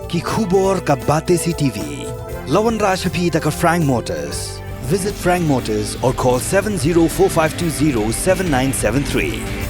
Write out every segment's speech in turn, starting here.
ki khubor ka bate CTV. Lawan Rashaphi taka Frank Motors. Visit Frank Motors or call 7045207973.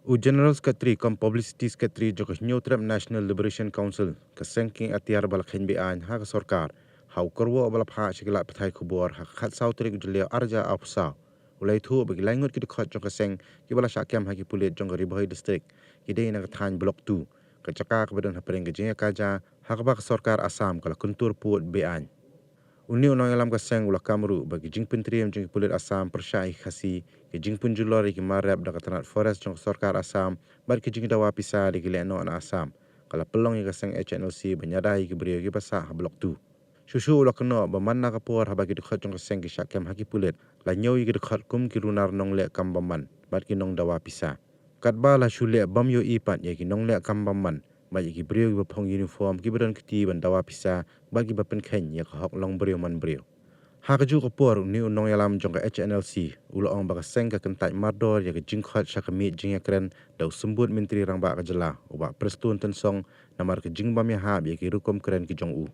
O General Secretary kom Publicity Secretary joko Nyutrap National Liberation Council ka sengking atiar balak hinbian ha ka sorkar hau korwo balap ha shikila pathai khubor ha khat sautrik julia arja afsa ulai thu bagi langut ki khot joko seng ki bala syakem ha ki pulit joko Ribahoi district ki dei na than blok 2 ka cakak badan ha pereng gejeng kaja ha ka bak sorkar Assam kala kuntur puot bean Uni unang alam ka seng ula kamru bagi jingpin triam jing pulit Assam persyai khasi ke jingpin julori ki marab da katanat forest jong sorkar Assam bar ki jing dawa pisa di kileno na Assam kala pelong ka seng HNLC banyadai ki brio ki basa ha blok 2 Shushu ula keno bamanna ka por ha bagi dikhat jong ka seng ki syakem haki pulit la nyau ki dikhat kum ki runar nong le kam baman bar ki nong dawa pisa katba la shule bam yo ipat ye ki nong le kam baman Bagi ki brio ki bapong uniform ki beran kiti ban dawa pisa bagi bapen khen ya ka hok long brio man brio. Ha ka ju ka por ni unong yalam jong ka HNLC ula ong baka seng ka kentai mardor ya ka jingkhat sya ka mit jing yakren dau sembut menteri rang ba ka jela uba prestun tensong namar ka jingbam ya ha ya ki rukom keren ki jong u.